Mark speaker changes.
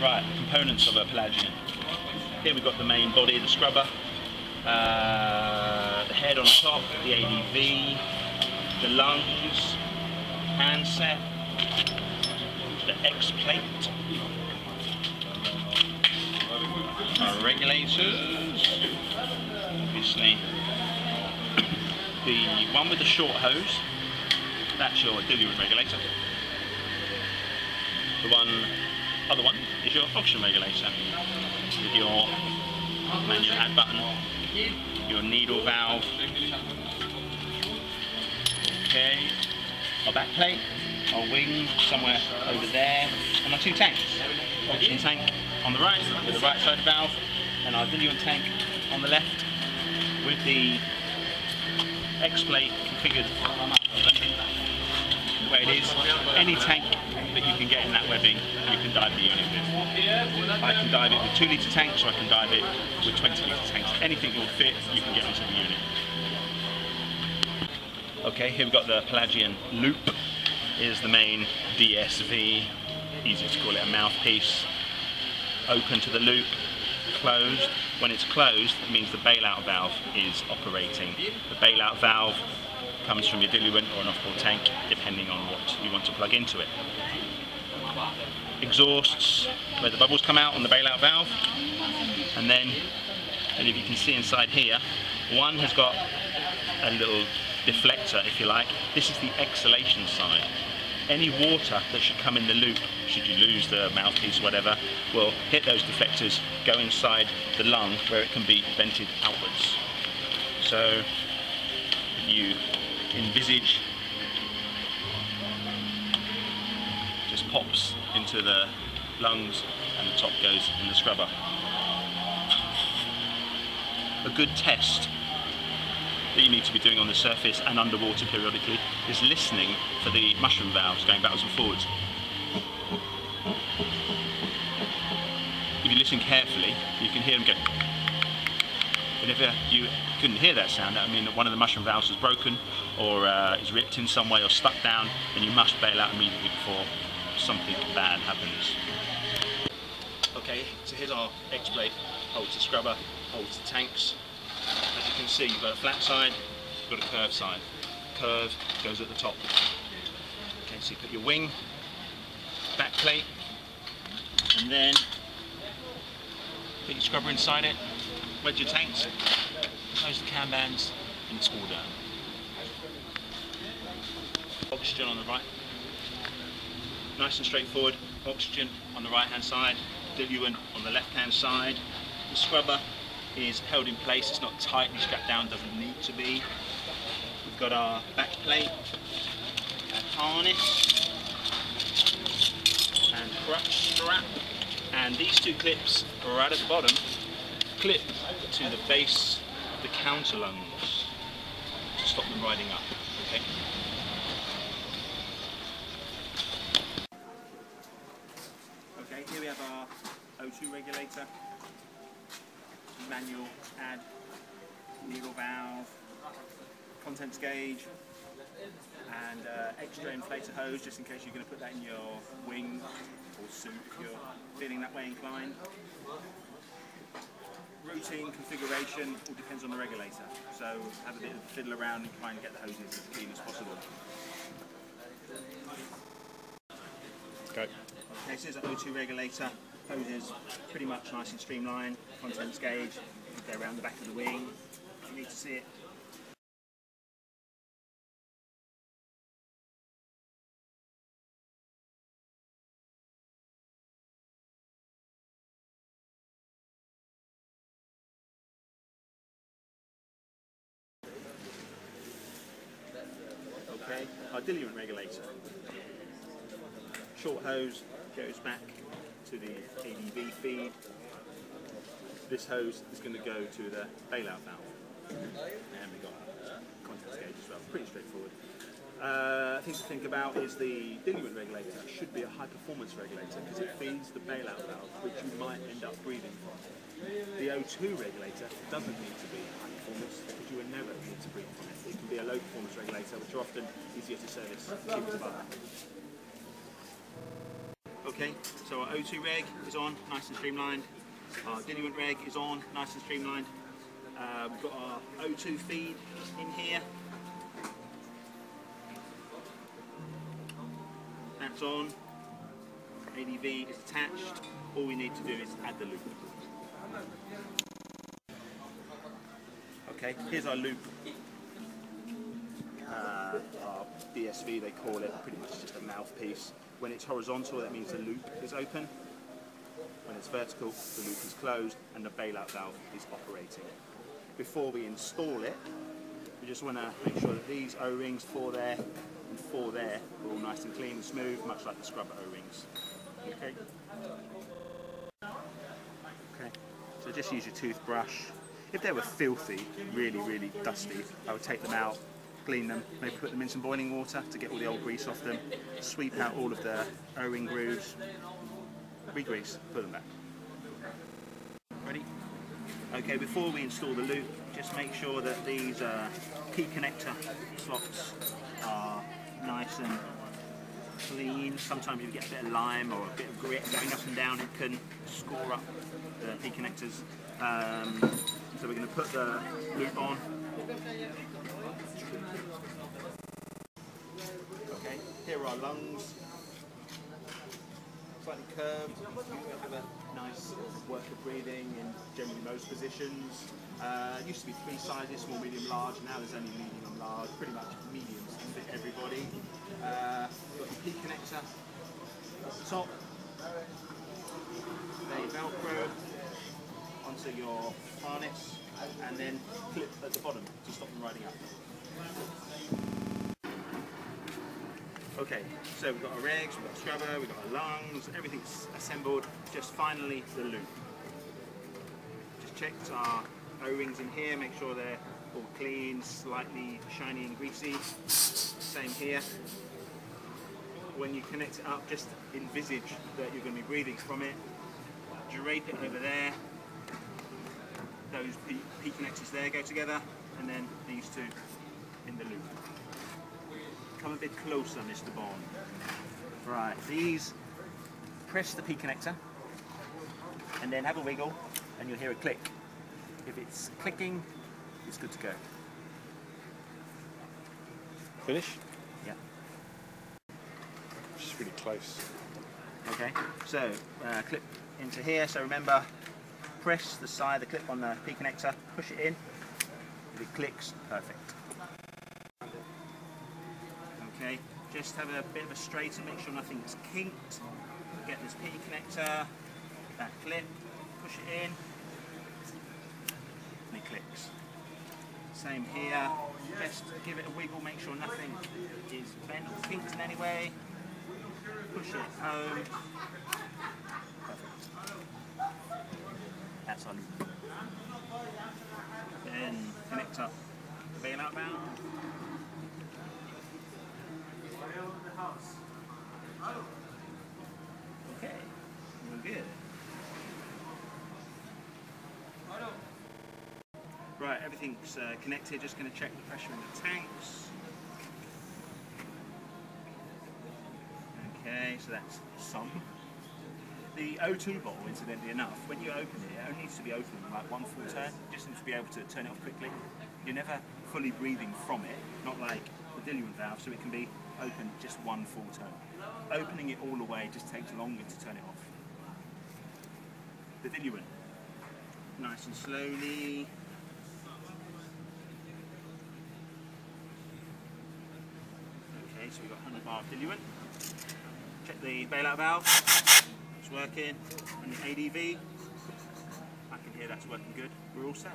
Speaker 1: Right, the components of a Pelagian. Here we've got the main body, the scrubber, the head on the top, the ADV, the lungs, handset, the X plate, our regulators, obviously the one with the short hose, that's your diluent regulator. The other one is your oxygen regulator with your manual add button, your needle valve, okay, our back plate, our wing somewhere over there, and our two tanks. Oxygen tank on the right with the right side valve, and our diluent tank on the left with the X plate configured the way it is. Any tank that you can get in that webbing, you can dive the unit with. I can dive it with 2 litre tanks, or I can dive it with 20 litre tanks. Anything that will fit, you can get onto the unit. Okay, here we've got the Pelagian loop. Here's the main DSV, easier to call it a mouthpiece. Open to the loop, closed. When it's closed, it means the bailout valve is operating. The bailout valve comes from your diluent or an off-board tank, depending on what you want to plug into it. Exhausts where the bubbles come out on the bailout valve, and then, and if you can see inside here, one has got a little deflector, if you like. This is the exhalation side. Any water that should come in the loop, should you lose the mouthpiece or whatever, will hit those deflectors, go inside the lung where it can be vented outwards. So if you envisage, just pops into the lungs and the top goes in the scrubber. A good test that you need to be doing on the surface and underwater periodically is listening for the mushroom valves going backwards and forwards. If you listen carefully, you can hear them go. And if you couldn't hear that sound, that would mean that one of the mushroom valves is broken or is ripped in some way or stuck down, and you must bail out immediately before something bad happens. Okay, so here's our X plate, holds the scrubber, holds the tanks. As you can see, you've got a flat side, you've got a curved side. Curve goes at the top. Okay, so you put your wing, back plate, and then put your scrubber inside it, wedge your tanks, close the cam bands, and spool down. Oxygen on the right. Nice and straightforward. Oxygen on the right hand side, diluent on the left hand side. The scrubber is held in place, it's not tightly strapped down, doesn't need to be. We've got our back plate, and harness, and crutch strap, and these two clips right at the bottom clip to the base of the counter lungs to stop them riding up. Okay. Okay, here we have our O2 regulator, manual add, needle valve, contents gauge, and extra inflator hose just in case you're going to put that in your wing or suit if you're feeling that way inclined. Routing, configuration, all depends on the regulator, so have a bit of a fiddle around and try and get the hoses as clean as possible. Go. Okay, so here's an O2 regulator. Hoses pretty much nice and streamlined. Contents gauge, go around the back of the wing if you need to see it. Okay, our diluent regulator. Short hose goes back to the ADV feed. This hose is going to go to the bailout valve. And we've got contents gauge as well. Pretty straightforward. Thing to think about is the diluent regulator should be a high performance regulator because it feeds the bailout valve, which you might end up breathing from. The O2 regulator doesn't need to be high performance because you will never need to breathe from it. It can be a low performance regulator, which are often easier to service. Okay, so our O2 reg is on, nice and streamlined. Our diluent reg is on, nice and streamlined. We've got our O2 feed in here. That's on. ADV is attached. All we need to do is add the loop. Okay, here's our loop. Our DSV, they call it, pretty much just a mouthpiece. When it's horizontal, that means the loop is open. When it's vertical, the loop is closed and the bailout valve is operating. Before we install it, we just want to make sure that these O-rings, 4 there and 4 there, are all nice and clean and smooth, much like the scrubber O-rings. Okay. Okay. So just use your toothbrush. If they were filthy, really dusty, I would take them out, clean them, maybe put them in some boiling water to get all the old grease off them, sweep out all of the O-ring grooves, re-grease, put them back. Ready? Okay, before we install the loop, just make sure that these key connector slots are nice and clean. Sometimes you get a bit of lime or a bit of grit going up and down, it can score up the key connectors. So we're going to put the loop on. Okay, here are our lungs. Slightly curved. You have a nice work of breathing in generally most positions. It used to be 3 sizes, small, medium, large. Now there's only medium and large. Pretty much mediums to fit everybody. Got the P connector at the top. They Velcro onto your harness and then clip at the bottom to stop them riding up. Okay, so we've got our regs, we've got our scrubber, we've got our lungs, everything's assembled. Just finally the loop. Just checked our O-rings in here, make sure they're all clean, slightly shiny and greasy. Same here. When you connect it up, just envisage that you're going to be breathing from it. Drape it over there. Those P connectors there go together, and then these two in the loop. Come a bit closer, Mr. Bond. Right, these, press the P connector, and then have a wiggle, and you'll hear a click. If it's clicking, it's good to go.
Speaker 2: Finish?
Speaker 1: Yeah.
Speaker 2: It's really close.
Speaker 1: Okay, so clip into here, so remember, press the side, the clip on the P connector, push it in, if it clicks, perfect. Okay, just have a bit of a straighten, make sure nothing's kinked. Get this P connector, that clip, push it in, and it clicks. Same here, just give it a wiggle, make sure nothing is bent or kinked in any way. Push it home. Perfect. That's on. Then connect up the bailout valve. Okay, we're good. Right, everything's connected. Just going to check the pressure in the tanks. Okay, so that's some. The O2 bottle, incidentally enough, when you open it, it only needs to be open like 1 full turn. You just need to be able to turn it off quickly. You're never fully breathing from it, not like the diluent valve, so it can be open just 1 full turn. Opening it all the way just takes longer to turn it off. The diluent, nice and slowly. Okay, so we've got 100 bar of diluent. Check the bailout valve, it's working, and the ADV, I can hear that's working good, we're all set.